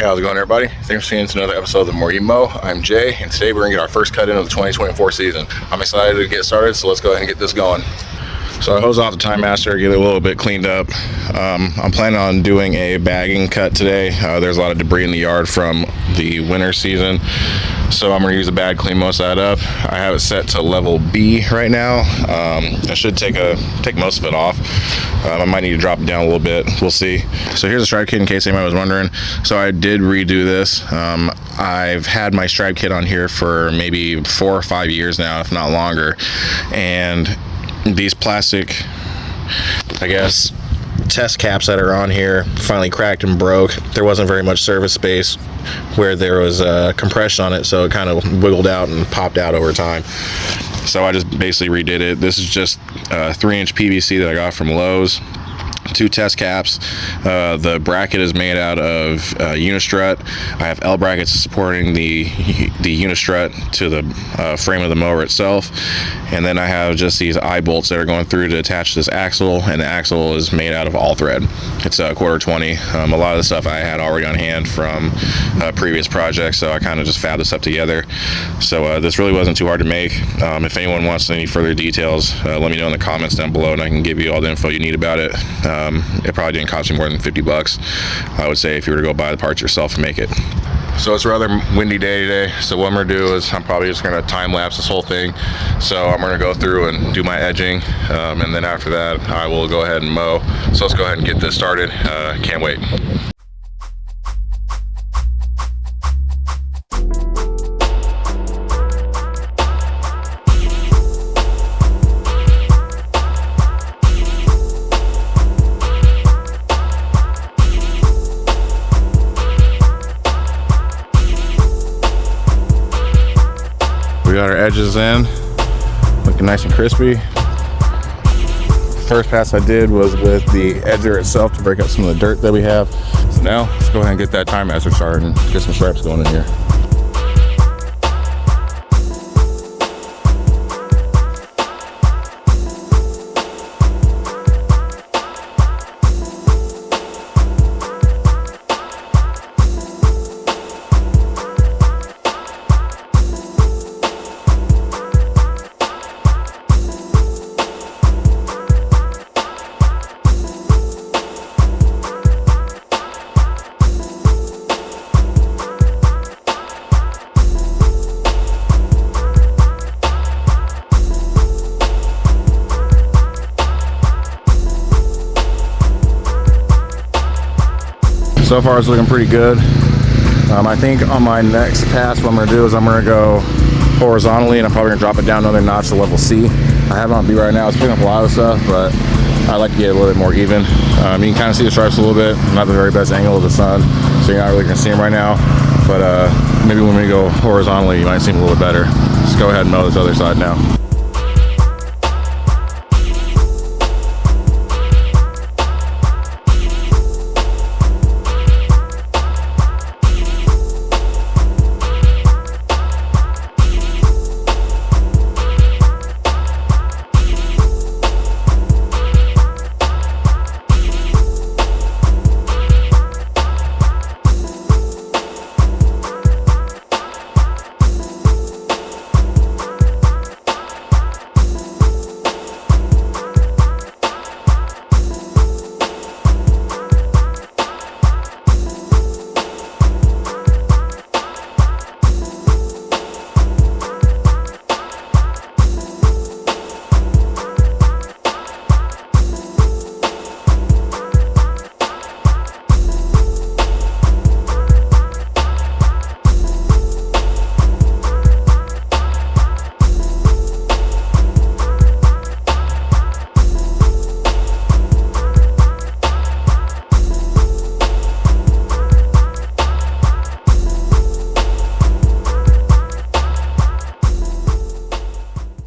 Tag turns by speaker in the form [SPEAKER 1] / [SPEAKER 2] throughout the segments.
[SPEAKER 1] Hey, how's it going, everybody? Thanks for tuning in to another episode of the Mower. I'm Jay, and today we're going to get our first cut in of the 2024 season. I'm excited to get started, so let's go ahead and get this going. So I hose off the Time Master, get it a little bit cleaned up. I'm planning on doing a bagging cut today. There's a lot of debris in the yard from the winter season, so I'm going to use a bag to clean most of that up. I have it set to level B right now. I should take most of it off. I might need to drop it down a little bit. We'll see. So here's a stripe kit in case anybody was wondering. So I did redo this. I've had my stripe kit on here for maybe 4 or 5 years now, if not longer, and these plastic, I guess, test caps that are on here finally cracked and broke. There wasn't very much surface space where there was compression on it, so it kind of wiggled out and popped out over time. So I just basically redid it. This is just 3-inch PVC that I got from Lowe's. 2 test caps. The bracket is made out of unistrut. I have L brackets supporting the unistrut to the frame of the mower itself, and then I have just these eye bolts that are going through to attach this axle, and the axle is made out of all thread. It's a 1/4-20. A lot of the stuff I had already on hand from previous projects, so I kind of just fabbed this up together. So this really wasn't too hard to make. If anyone wants any further details, let me know in the comments down below, and I can give you all the info you need about it. It probably didn't cost you more than $50, I would say, if you were to go buy the parts yourself and make it. So it's a rather windy day today, so what I'm going to do is I'm probably just going to time lapse this whole thing. So I'm going to go through and do my edging, and then after that I will go ahead and mow. So let's go ahead and get this started. Can't wait. We got our edges in, looking nice and crispy. First pass I did was with the edger itself to break up some of the dirt that we have. So now let's go ahead and get that Time Master started and get some stripes going in here. So far it's looking pretty good. I think on my next pass what I'm going to do is I'm going to go horizontally, and I'm probably going to drop it down another notch to level C. I have it on B right now. It's picking up a lot of stuff, but I like to get it a little bit more even. You can kind of see the stripes a little bit. Not the very best angle of the sun, so you're not really going to see them right now. But maybe when we go horizontally, you might see them a little bit better. Let's go ahead and mow this other side now.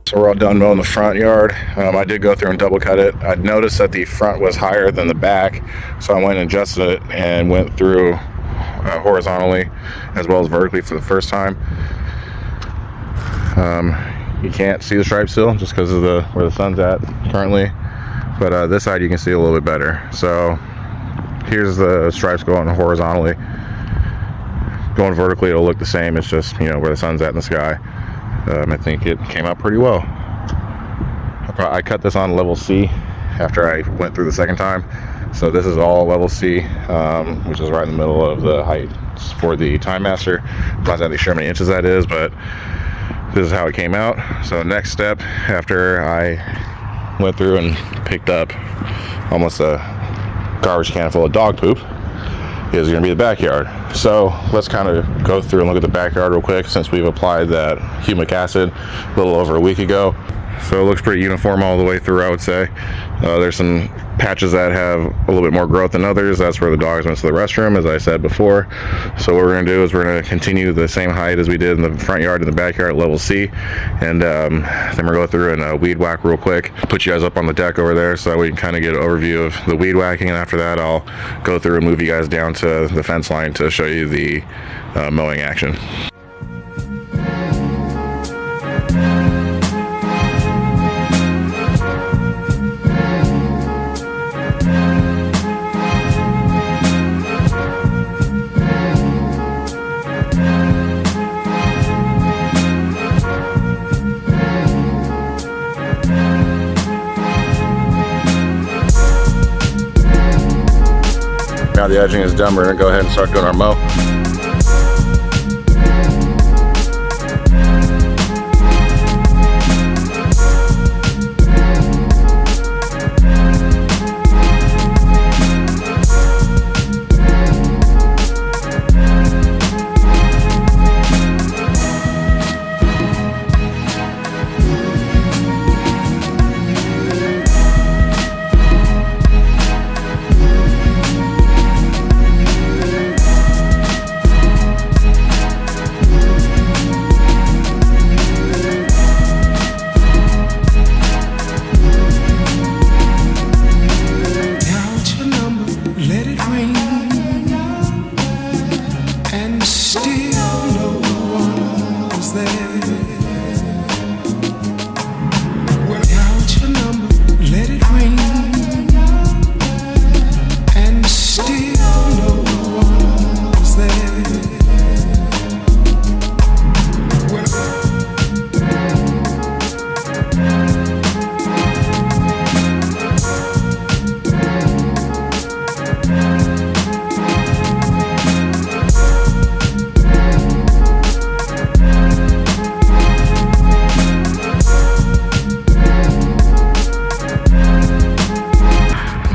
[SPEAKER 1] So we're all done mowing the front yard. I did go through and double cut it. I noticed that the front was higher than the back, so I went and adjusted it and went through horizontally as well as vertically for the first time. You can't see the stripe still just because of where the sun's at currently, but this side you can see a little bit better. So here's the stripes going horizontally. going vertically, it'll look the same. It's just, you know, where the sun's at in the sky. I think it came out pretty well. I cut this on level C after I went through the second time. So this is all level C, which is right in the middle of the height for the Time Master. I'm not exactly sure how many inches that is, but this is how it came out. So next step, after I went through and picked up almost a garbage can full of dog poop, is going to be the backyard. So let's kind of go through and look at the backyard real quick, since we've applied that humic acid a little over a week ago. So it looks pretty uniform all the way through, I would say. There's some patches that have a little bit more growth than others. That's where the dogs went to the restroom, as I said before. So what we're going to do is we're going to continue the same height as we did in the front yard and the backyard at level C. And then we're going to go through and weed whack real quick. Put you guys up on the deck over there so that we can kind of get an overview of the weed whacking. And after that, I'll go through and move you guys down to the fence line to show you the mowing action. Now the edging is done, we're going to go ahead and start doing our mow.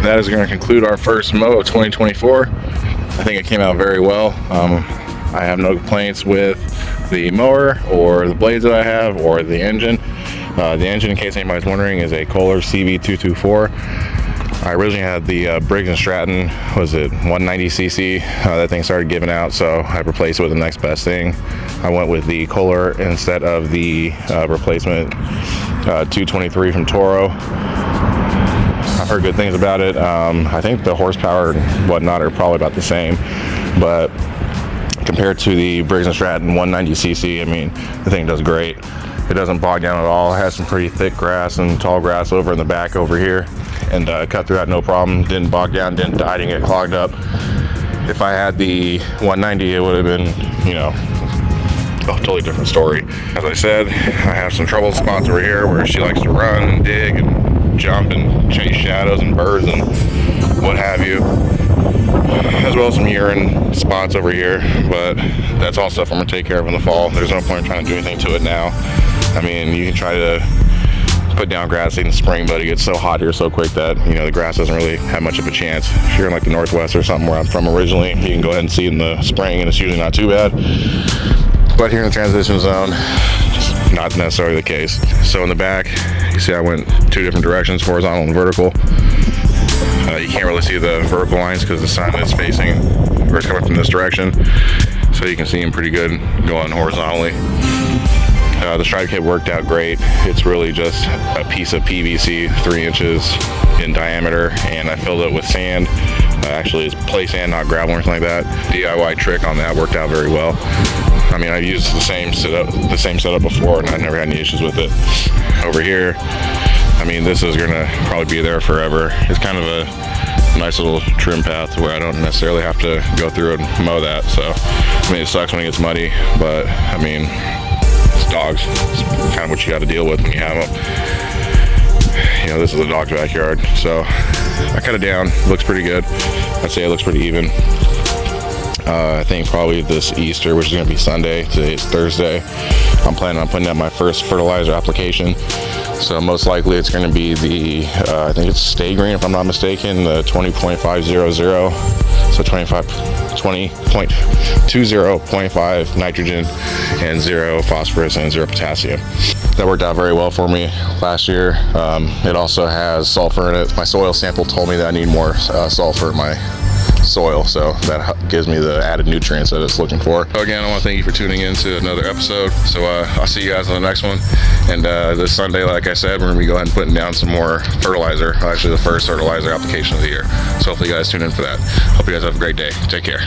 [SPEAKER 1] That is going to conclude our first mow of 2024. I think it came out very well. I have no complaints with the mower or the blades that I have or the engine. The engine, in case anybody's wondering, is a Kohler CB224. I originally had the Briggs & Stratton, was it 190cc? That thing started giving out, so I replaced it with the next best thing. I went with the Kohler instead of the replacement 223 from Toro. I've heard good things about it. I think the horsepower and whatnot are probably about the same, but compared to the Briggs & Stratton 190cc, I mean, the thing does great. It doesn't bog down at all. It has some pretty thick grass and tall grass over in the back over here, and cut through that no problem. Didn't bog down, didn't die, didn't get clogged up. If I had the 190, it would have been, you know, a totally different story. As I said, I have some trouble spots over here where she likes to run and dig and jump and chase shadows and birds and what have you, as well as some urine spots over here, but that's all stuff I'm going to take care of in the fall. There's no point in trying to do anything to it now. I mean, you can try to put down grass seed in the spring, but it gets so hot here so quick that, you know, the grass doesn't really have much of a chance. If you're in like the Northwest or something where I'm from originally, you can go ahead and seed in the spring and it's usually not too bad. But here in the transition zone, it's not necessarily the case. So in the back, you see I went two different directions, horizontal and vertical. You can't really see the vertical lines because the sun is facing, or it's coming from this direction. So you can see them pretty good going horizontally. The stripe kit worked out great. It's really just a piece of PVC 3 inches in diameter, and I filled it with sand. Actually, it's play sand, not gravel or anything like that. DIY trick on that worked out very well. I mean, I've used the same setup before, and I've never had any issues with it. Over here, I mean, this is gonna probably be there forever. It's kind of a nice little trim path where I don't necessarily have to go through and mow that. So, I mean, it sucks when it gets muddy, but I mean, it's dogs. It's kind of what you got to deal with when you have them. You know, this is a dog's backyard, so I cut it down. Looks pretty good. I'd say it looks pretty even. I think probably this Easter, which is going to be Sunday, today's Thursday, I'm planning on putting out my first fertilizer application. So most likely it's going to be the, I think it's Stay Green if I'm not mistaken, the 20.500, so 20.20.5 nitrogen and 0 phosphorus and 0 potassium. That worked out very well for me last year. It also has sulfur in it. My soil sample told me that I need more sulfur in my soil, so that gives me the added nutrients that it's looking for. So again, I want to thank you for tuning in to another episode. So I'll see you guys on the next one. And this Sunday, like I said, we're going to be going and putting down some more fertilizer, actually the first fertilizer application of the year. So hopefully you guys tune in for that. Hope you guys have a great day. Take care.